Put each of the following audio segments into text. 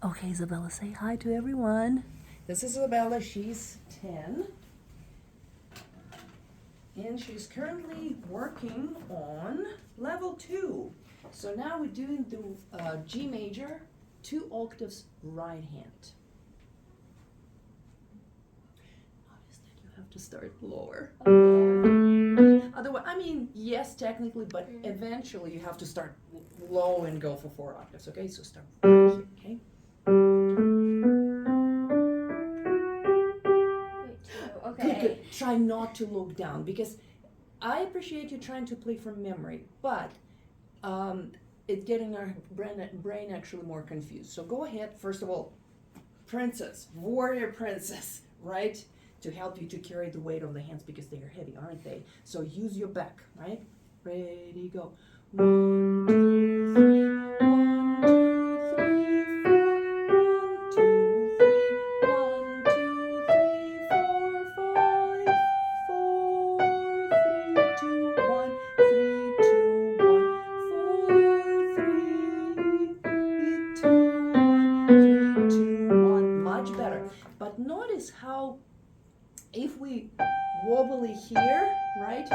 Okay, Isabella, say hi to everyone. This is Isabella. She's 10. And she's currently working on level 2. So now we're doing the G major, 2 octaves right hand. Notice that you have to start lower. Otherwise, I mean, yes, technically, but eventually you have to start low and go for 4 octaves, okay? So start right here, okay? Okay. Good. Try not to look down because I appreciate you trying to play from memory, but it's getting our brain actually more confused. So go ahead, first of all, princess, warrior princess, right? To help you to carry the weight of the hands because they are heavy, aren't they? So use your back, right? Ready, go. 1, 2, 3, 1, 2, 3, 4, 1, 2, 3, 1, 2, 3, 4, 5, 4, 3, 2, 1, 3, 2, 1, 4, 3, 2, 1, 3, 2, 1. Much better. But notice how if we wobbly here, right?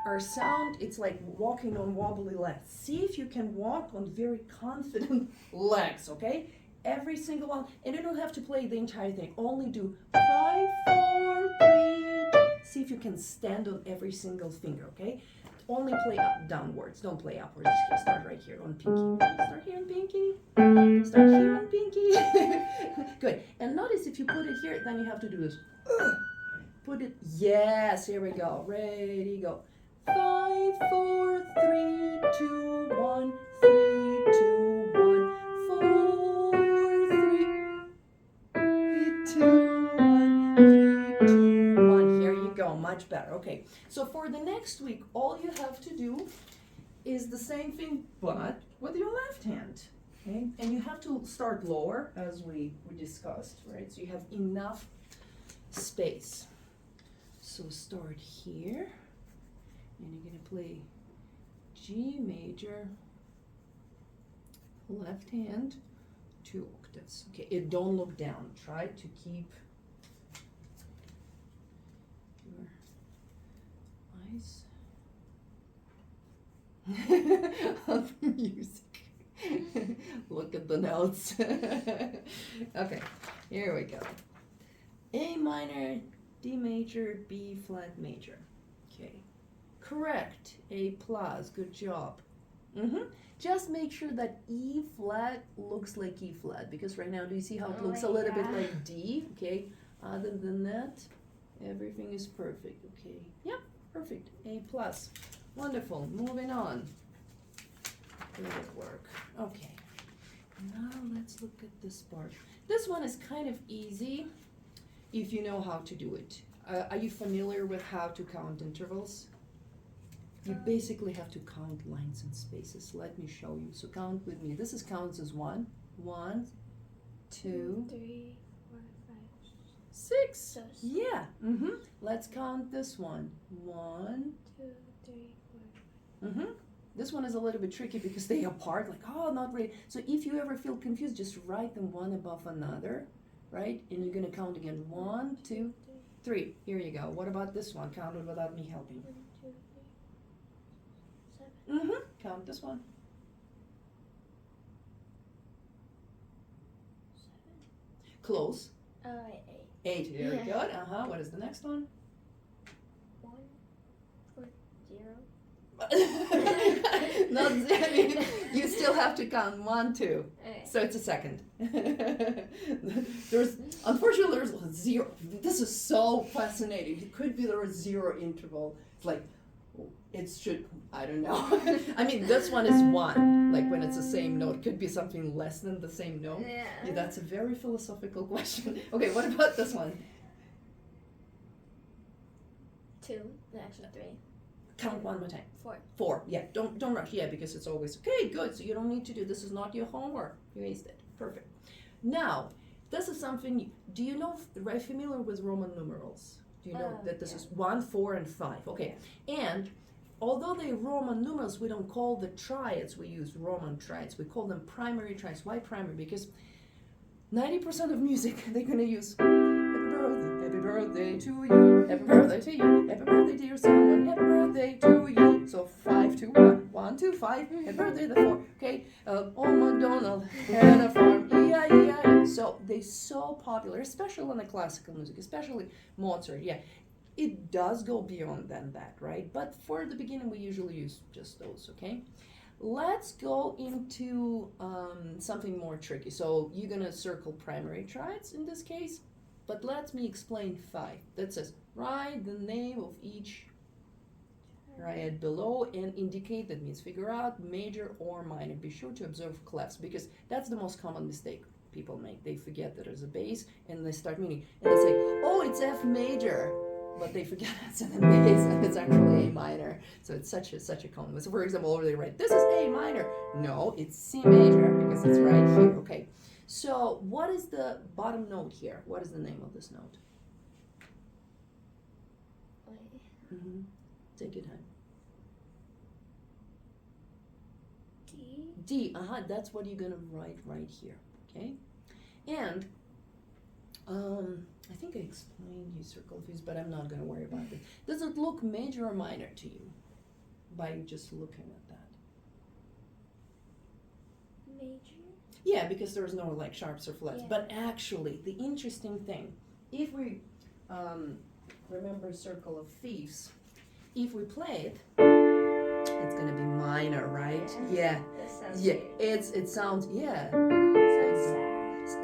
Our sound, it's like walking on wobbly legs. See if you can walk on very confident legs, okay? Every single one, and you don't have to play the entire thing. Only do 5, 4, 3. See if you can stand on every single finger, okay? Only play up downwards. Don't play upwards. Just start right here on pinky. Start here on pinky. Start here on pinky. Good. And notice if you put it here, then you have to do this. Put it. Yes. Here we go. Ready. Go. 5, 4, 3, 2, 1, 3, 2, 1, 4, 3, 2, 1, 3, 2, 1. Here you go. Much better. Okay. So for the next week, all you have to do is the same thing, but with your left hand. Okay. And you have to start lower, as we discussed, right? So you have enough space. So start here. And you're going to play G major, left hand, 2 octaves. Okay, don't look down. Try to keep your eyes on the music. Look at the notes. Okay, here we go. A minor, D major, B flat major. Okay. Correct. A plus. Good job. Just make sure that E flat looks like E flat because right now, do you see how it looks a little bit like D? Okay. Other than that, everything is perfect. Okay. Yep. Perfect. A plus. Wonderful. Moving on. Good work. Okay. Now let's look at this part. This one is kind of easy if you know how to do it. Are you familiar with how to count intervals? You basically have to count lines and spaces. Let me show you. So count with me. This counts as 1, 1, 2, 3, 4, 5, 6. So Yeah. Let's count this one. 1, 2, 3, 4. This one is a little bit tricky because they are apart. Like, oh, not really. So if you ever feel confused, just write them one above another, right? And you're gonna count again. 1, 2, 3. Here you go. What about this one? Count it without me helping. 1, 2, 3, 7. Count this one. 7. Close. 8. 8. Very good. What is the next one? 1, 4, 0. Not zero. You still have to count 1, 2. Okay. So it's a second. Unfortunately there's 0. This is so fascinating. It could be there is 0 interval. It's like it should. I don't know. I mean, this one is 1. Like when it's the same note, it could be something less than the same note. Yeah, that's a very philosophical question. Okay, what about this one? 2. No, actually 3. Count one more time. 4. 4. Yeah, don't rush. Yeah, because it's always okay. Good. So you don't need to do. This is not your homework. You aced it. Perfect. Now, this is something. Do you know? Are you familiar with Roman numerals? Do you know that this is 1, 4, and 5? Okay. And although they're Roman numerals, we don't call the triads we use Roman triads. We call them primary triads. Why primary? Because 90% of music they're gonna use happy birthday to you, happy birthday to you, happy birthday dear someone, happy birthday to you. So 5 2 1, 1 2 5, happy birthday the 4. Okay, Old MacDonald had a farm, E-I-E-I-O. So they're so popular, especially in the classical music, especially Mozart. Yeah, it does go beyond than that, right? But for the beginning, we usually use just those. Okay. Let's go into something more tricky. So you're gonna circle primary triads in this case, but let me explain 5. That says write the name of each triad below and indicate. That means figure out major or minor. Be sure to observe clefs because that's the most common mistake people make. They forget that there's a bass and they start meaning and they say, oh, it's F major. But they forget it's an bass and it's actually A minor. So it's such a common. So for example, over they write, this is A minor. No, it's C major because it's right here. Okay. So what is the bottom note here? What is the name of this note? Wait. Take your time. D. D. That's what you're gonna write right here. Okay. And I think I explained you circle fuse, but I'm not going to worry about it. Does it look major or minor to you by just looking at that? Major? Yeah, because there's no like sharps or flats. Yeah. But actually, the interesting thing, if we remember circle of thieves, if we play it, it's going to be minor, right? Yeah. That sounds Yeah. weird. It sounds, yeah. Sounds sad.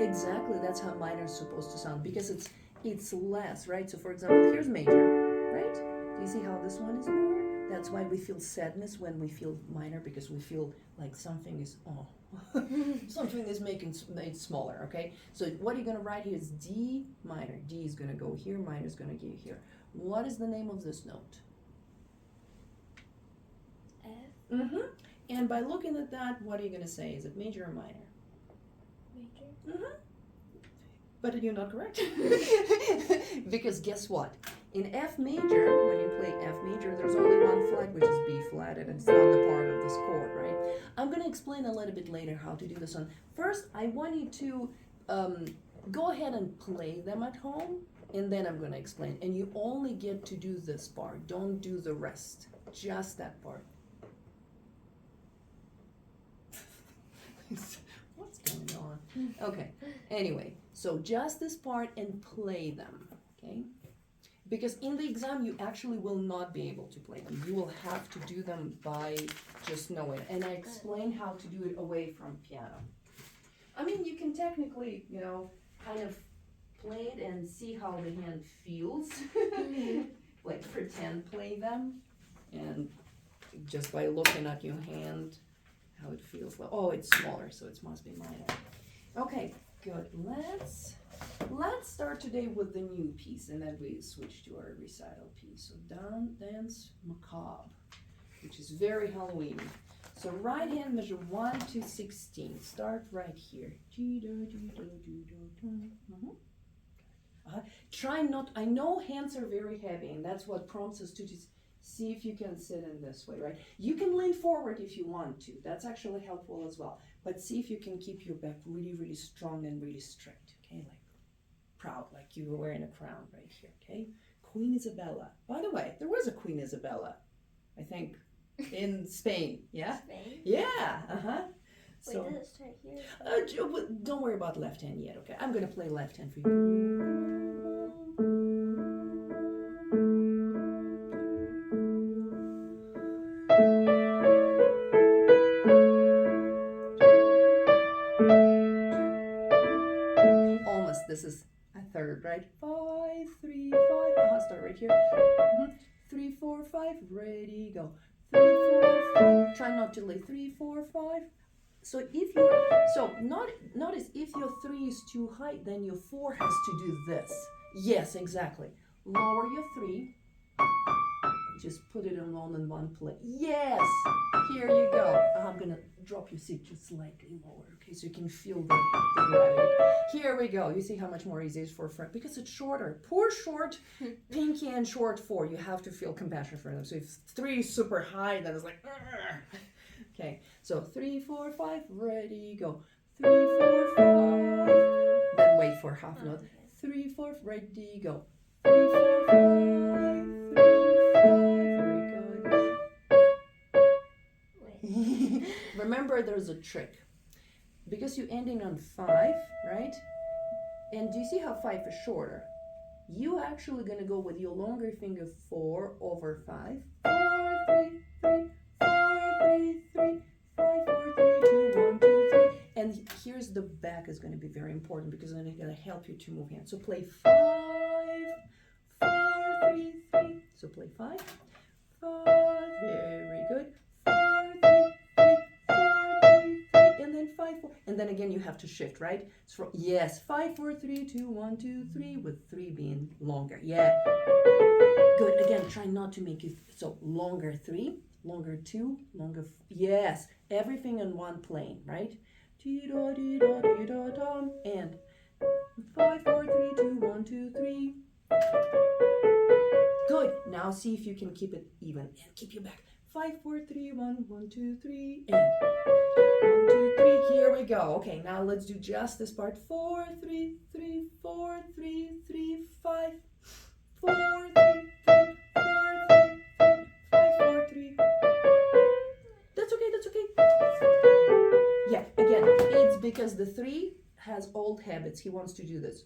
Exactly, that's how minor is supposed to sound because it's less, right? So for example, here's major, right? Do you see how this one is more? That's why we feel sadness when we feel minor because we feel like something is something is made smaller. Okay, so what you're gonna write here is D minor. D is gonna go here. Minor is gonna go here. What is the name of this note? F. And by looking at that, what are you gonna say? Is it major or minor? Major. But you're not correct. Because guess what? In F major, when you play F major, there's only one flat, which is B flat, and it's not the part of this chord, right? I'm going to explain a little bit later how to do this one. First, I want you to go ahead and play them at home, and then I'm going to explain. And you only get to do this part. Don't do the rest. Just that part. What's going on? Okay, anyway, so just this part and play them, okay? Because in the exam, you actually will not be able to play them. You will have to do them by just knowing. And I explain how to do it away from piano. I mean, you can technically, kind of play it and see how the hand feels. Like pretend play them. And just by looking at your hand, how it feels. Oh, it's smaller, so it must be minor. Okay, good. Let's start today with the new piece, and then we switch to our recital piece. So Dance Macabre, which is very Halloween. So right hand measure 1 to 16. Start right here. Try not. I know hands are very heavy, and that's what prompts us to just see if you can sit in this way, right? You can lean forward if you want to. That's actually helpful as well. But see if you can keep your back really, really strong and really straight, okay? Like proud, like you were wearing a crown right here, okay? Queen Isabella. By the way, there was a Queen Isabella, I think, in Spain, yeah? Spain? Yeah, So, wait, does it start here? Don't worry about left hand yet, okay? I'm gonna play left hand for you. This is a third, right? 5, 3, 5. Start right here. 3, 4, 5. Ready, go. 3, 4, 5. Try not to lay 3, 4, 5. So notice if your 3 is too high, then your 4 has to do this. Yes, exactly. Lower your 3. Just put it alone in one place. Yes! Here you go. I'm gonna drop your seat just slightly lower, okay, so you can feel the gravity. Here we go. You see how much more easy it is for a friend because it's shorter. Poor short pinky and short 4. You have to feel compassion for them. So if 3 is super high, then it's like, argh. Okay. So 3, 4, 5. Ready, go. 3, 4, 5. ready, go. 3, 4, 5, 3, 5. Very Wait. good. Remember, there's a trick. Because you're ending on 5, right? And do you see how 5 is shorter? You actually gonna go with your longer finger 4 over 5. 4, 3, 3, 4, 3, 3, 5, 4, 3, 2, 1, 2, 3. And here's the back is gonna be very important because it's gonna help you to move hands. So play 5, 4, 3, 3. So play 5, 5. Very good. 4, 3, 3, 4, 3, 3, and then 5, 4. And then again, you have to shift, right? So yes, 5, 4, 3, 2, 1, 2, 3, with 3 being longer. Yeah. Good. Again, try not to make it so longer 3, longer 2, longer. Yes, everything in one plane, right? And 5, 4, 3, 2, 1, 2, 3. Good. Now see if you can keep it even and keep your back. 5, 4, 3, 1, 1, 2, 3, and 1, 2, 3. Here we go. Okay, now let's do just this part. 4, 3, 3, 4, 3, 3, 5, 4, 3, 3, 4, 3, 3, 5, 4, 3. That's okay. That's okay. Yeah. Again, it's because the 3 has old habits. He wants to do this,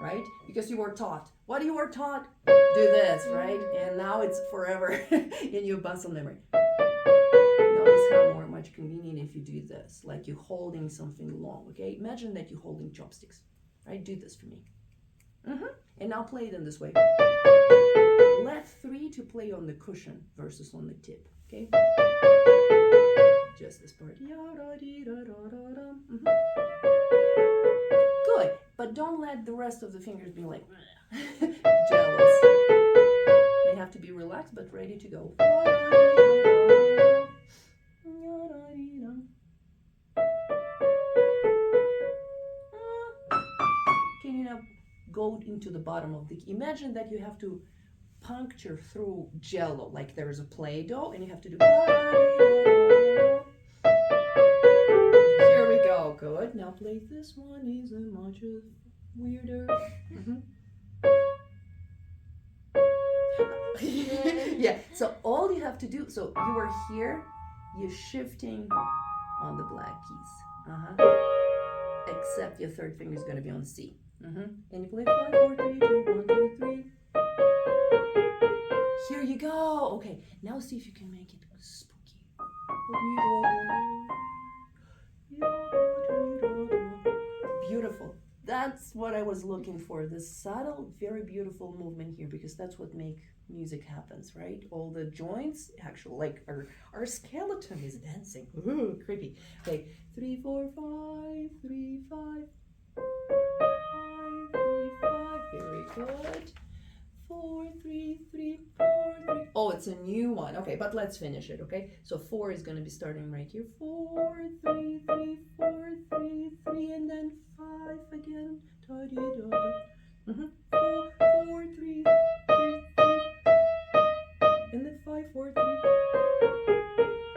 right? Because you were taught. What you were taught? Do this, right? And now it's forever in your muscle memory. Notice how much convenient if you do this, like you're holding something long, okay? Imagine that you're holding chopsticks, right? Do this for me. And now play it in this way. Let 3 to play on the cushion versus on the tip, okay? Just this part. Good, but don't let the rest of the fingers be like jealous. They have to be relaxed but ready to go. Can you now go into the bottom of the key? Imagine that you have to puncture through jello, like there is a Play-Doh, and you have to do. Here we go. Good. Now play this one. Is much weirder. Yeah. So all you have to do. So you are here. You're shifting on the black keys. Except your third finger is going to be on C. And you play 5, 4, 3, 2, 1, 2, 3. Here you go. Okay, now see if you can make it spooky. Beautiful. That's what I was looking for. This subtle, very beautiful movement here, because that's what makes music happens, right? All the joints, actually, like our skeleton is dancing. Ooh, creepy. Okay, 3, 4, 5, 3, 5, 5, 3, 5. Very good. 4, 3, 3, 4, 3. Oh, it's a new one. Okay, but let's finish it, okay? So 4 is going to be starting right here. 4, 3, 3, 4, 3, 3, and then 5 again. 4, 4, 3, 3, 3, and then 5, 4, 3.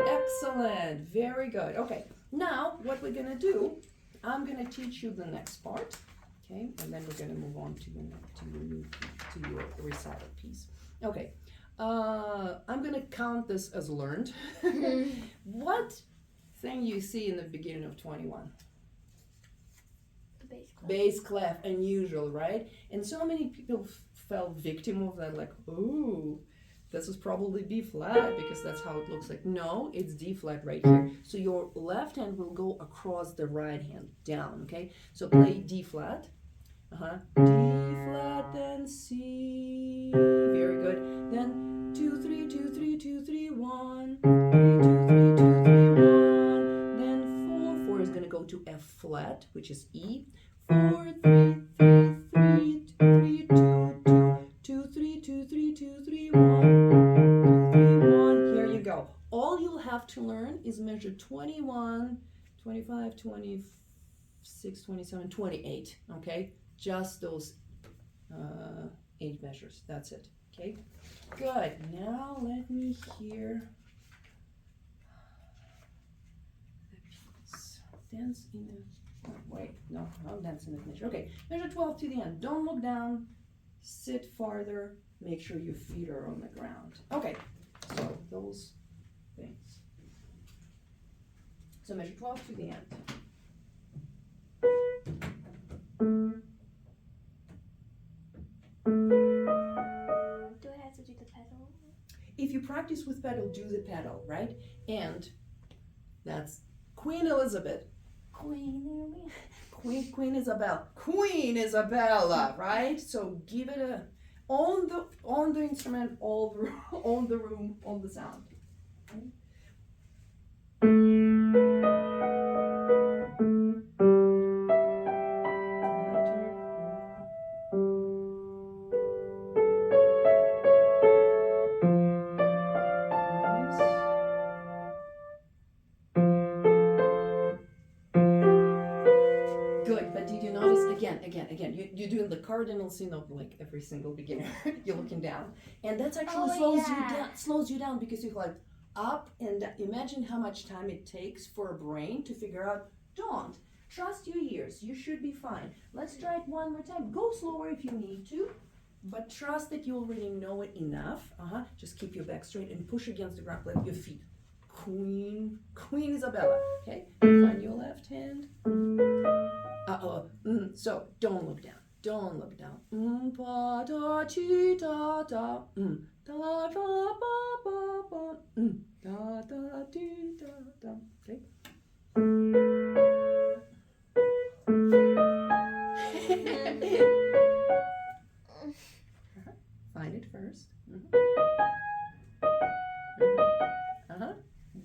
Excellent. Very good. Okay, now what we're going to do, I'm going to teach you the next part. Okay, and then we're going to move on to your recital piece. Okay, I'm going to count this as learned. What thing you see in the beginning of 21? The bass clef. Bass clef, unusual, right? And so many people fell victim of that, like, ooh, this is probably B flat because that's how it looks like. No, it's D flat right here. So your left hand will go across the right hand down, okay? So play D flat. D flat, then C. Very good. Then 2, 3, 2, 3, 2, 3, 1. 3, 2, 3, 2, 3, 1. Then 4. 4 is going to go to F flat, which is E. 4, 3, 3, 3, 3, 2, 2, 2, 3, 2, 3, 2, 3, 1. 2, 3, 1. Here you go. All you'll have to learn is measure 21, 25, 26, 27, 28. Okay? Just those 8 measures. That's it. Okay? Good. Now let me hear the piece. Dance in a Wait, no, I'm dancing with measure. Okay, measure 12 to the end. Don't look down. Sit farther. Make sure your feet are on the ground. Okay, so those things. So measure 12 to the end. Do I have to do the pedal? If you practice with pedal, do the pedal, right? And that's Queen Elizabeth. Queen Isabella, right? So give it a on the instrument, all the on the room, on the sound. Good, but did you notice again? You're doing the cardinal C note like every single beginner. You're looking down, and that's actually slows you down because you're like up and down. Imagine how much time it takes for a brain to figure out. Don't trust your ears. You should be fine. Let's try it one more time. Go slower if you need to, but trust that you already know it enough. Just keep your back straight and push against the ground like your feet. Queen Isabella. Okay, find your left hand. So don't look down. Don't look down. Pa da chi da da. Da da ba ba ba. Da da di da da. Okay. Find it first.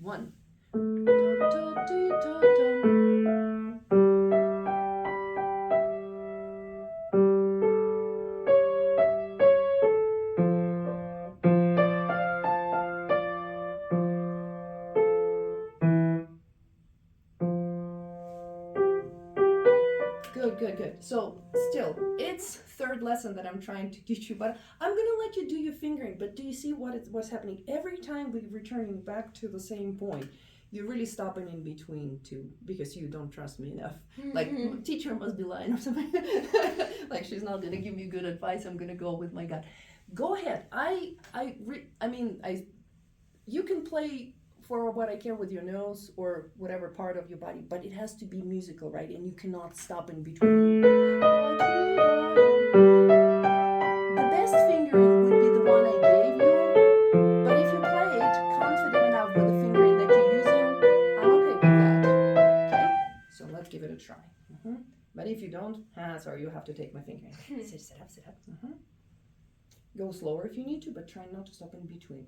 One. Da da di da da. Good. So still, it's third lesson that I'm trying to teach you, but I'm gonna let you do your fingering. But do you see what's happening? Every time we're returning back to the same point, you're really stopping in between two because you don't trust me enough. Like teacher must be lying or something. Like she's not gonna give me good advice. I'm gonna go with my gut. Go ahead. You can play for what I care with your nose or whatever part of your body, but it has to be musical, right? And you cannot stop in between. The best fingering would be the one I gave you, but if you play it confident enough with the fingering that you're using, I'm okay with that. Okay? So let's give it a try. But if you don't, sorry, you have to take my fingering. Sit up. Go slower if you need to, but try not to stop in between.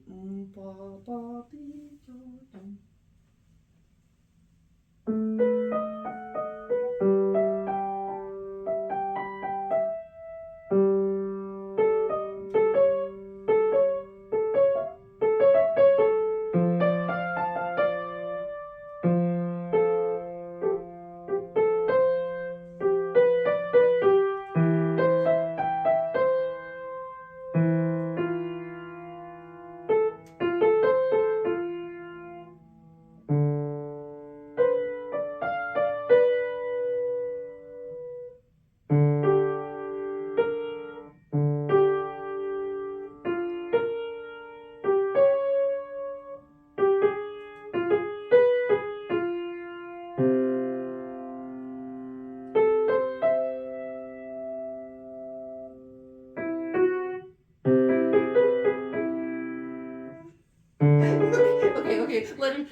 Okay.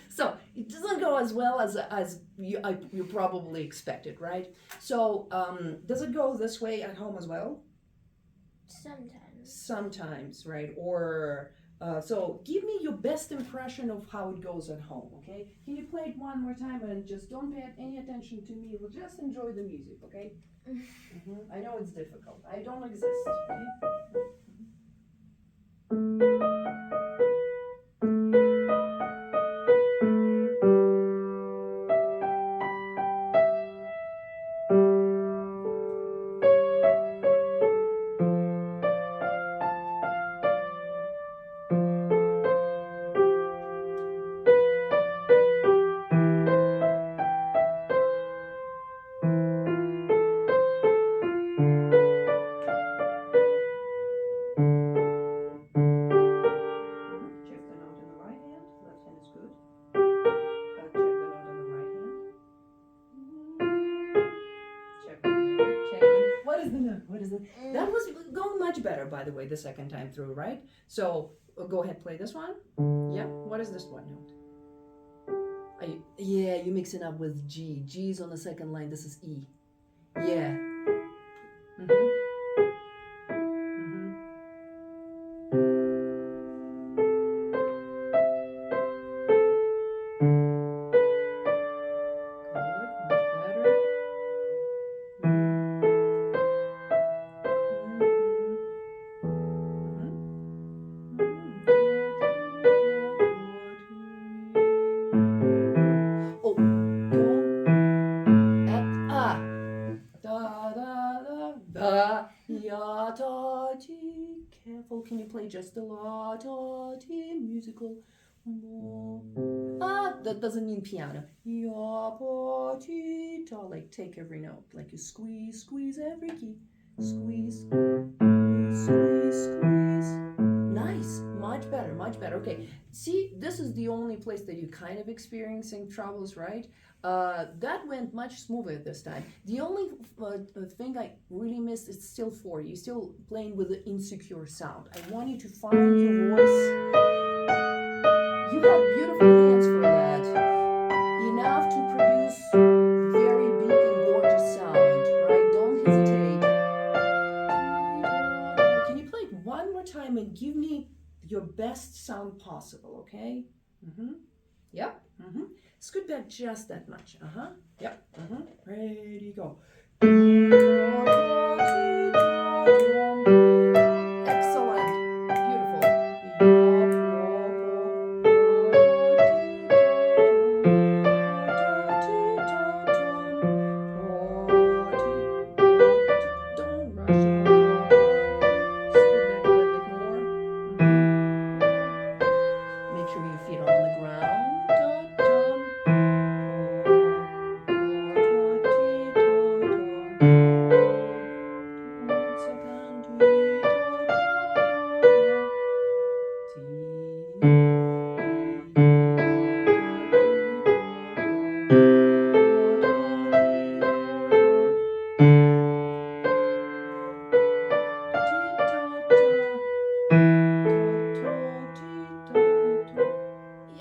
So it doesn't go as well as you probably expected, right? So does it go this way at home as well? Sometimes, right? Or so give me your best impression of how it goes at home, okay? Can you play it one more time and just don't pay any attention to me? We'll just enjoy the music, okay? I know it's difficult. I don't exist, okay? What is it? That was going much better, by the way, the second time through, right? So go ahead, play this one. Yeah. What is this one note? Yeah, you mix it up with G. G is on the second line. This is E. Yeah. Mm-hmm. Mm-hmm. Good. Much better. Oh, do, at, ah, da, da, da, da, ya, da, ti. Careful, can you play just the la, da, ti, musical? Ah, that doesn't mean piano. Ya, pa, ti, da, like take every note, like you squeeze every key. Squeeze, squeeze. Nice, much better, much better. Okay, see, this is the only place that you're kind of experiencing troubles, right? That went much smoother this time. The only thing I really missed is still 4. You're still playing with the insecure sound. I want you to find your voice. You have beautiful hands for that. Enough to produce very big and gorgeous sound, right? Don't hesitate. Can you play it one more time and give me your best sound possible, okay? Mm-hmm. Yep. Mm-hmm. Scoot back just that much. Uh-huh. Yep. Mm-hmm. Ready, go. Excellent. Beautiful. Don't rush the whole scoot back a little bit more. Make sure your feet are on the ground.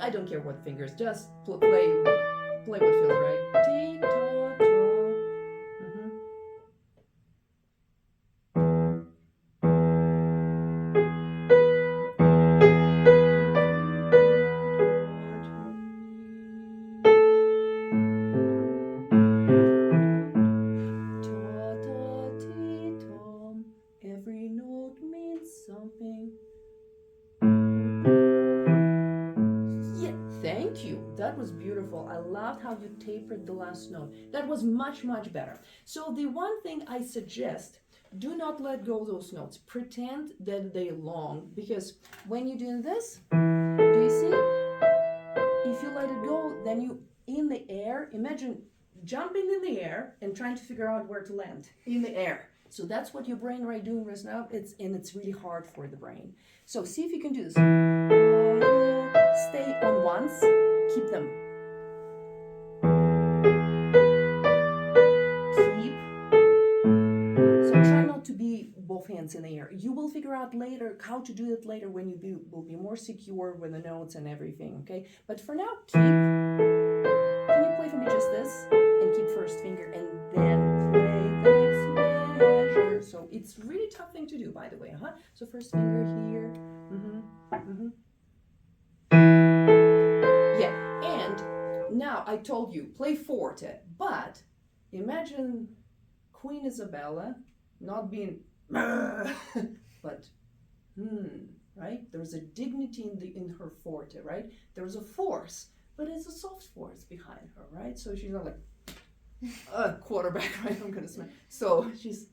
I don't care what fingers, just play what feels right. Mhm. Every note means something. Yeah, thank you. That was beautiful. I loved how you tapered the last note. That was much, much better. So the one thing I suggest, do not let go of those notes. Pretend that they're long, because when you're doing this, do you see? If you let it go, then you in the air, imagine jumping in the air and trying to figure out where to land in the air. So that's what your brain right doing right now. It's really hard for the brain. So see if you can do this. Stay on ones, keep them. Keep. So try not to be both hands in the air. You will figure out later how to do it later when will be more secure with the notes and everything, okay? But for now, keep. Can you play for me just this? And keep first finger and then play the next measure. So it's really tough thing to do, by the way, huh? So first finger here. Yeah, and now I told you, play forte, but imagine Queen Isabella not being, but, right? There's a dignity in her forte, right? There's a force, but it's a soft force behind her, right? So she's not like, quarterback, right? I'm gonna smack. So she's,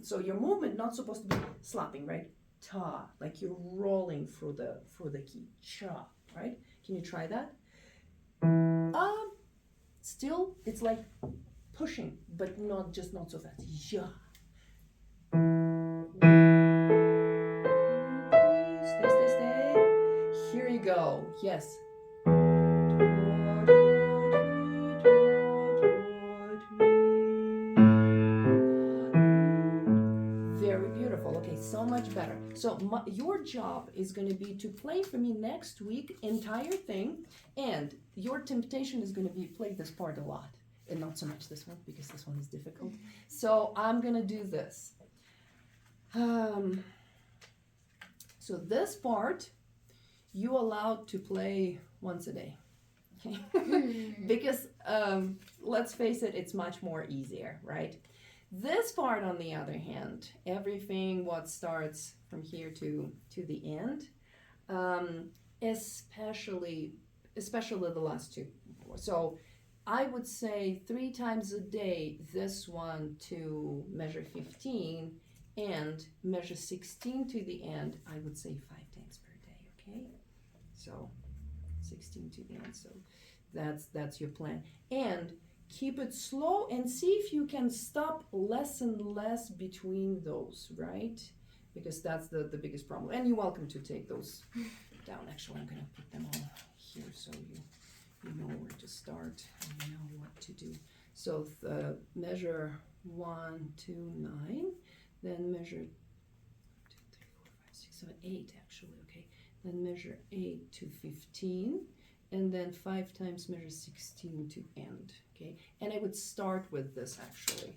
so your movement not supposed to be slapping, right? Ta, like you're rolling through the key. Cha, right? Can you try that? Still, it's like pushing, but not so fast. Yeah. Stay. Here you go. Yes. So your job is going to be to play for me next week, entire thing, and your temptation is going to be play this part a lot, and not so much this one because this one is difficult. So I'm going to do this. So this part, you allowed to play once a day. Okay? Because let's face it, it's much more easier, right? This part, on the other hand, everything what starts from here to the end, especially the last two. So I would say 3 times a day, this one to measure 15 and measure 16 to the end, I would say 5 times per day, okay? So 16 to the end, so that's your plan. And keep it slow and see if you can stop less and less between those, right? Because that's the biggest problem. And you're welcome to take those down. Actually, I'm gonna put them all here so you know where to start and you know what to do. So measure 1 to 9, then measure 2, 3, 4, 5, 6, 7, 8 actually, okay. Then measure 8 to 15. And then 5 times measure 16 to end, okay? And I would start with this actually,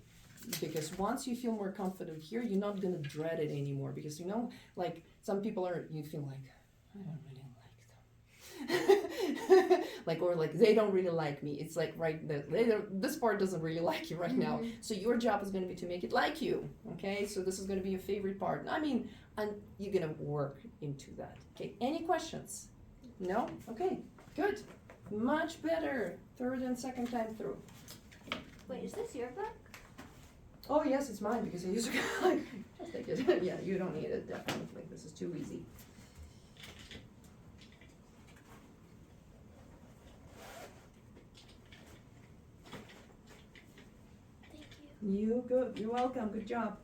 because once you feel more confident here, you're not gonna dread it anymore, because you know, like some people you feel like, I don't really like them. Like, or like, they don't really like me. It's like, right, this part doesn't really like you right now. So your job is gonna be to make it like you, okay? So this is gonna be your favorite part. I mean, and you're gonna work into that, okay? Any questions? No? Okay. Good. Much better. Third and second time through. Wait, is this your book? Oh yes, it's mine because I used to like just take it. Yeah, you don't need it definitely. This is too easy. Thank you. You're welcome. Good job.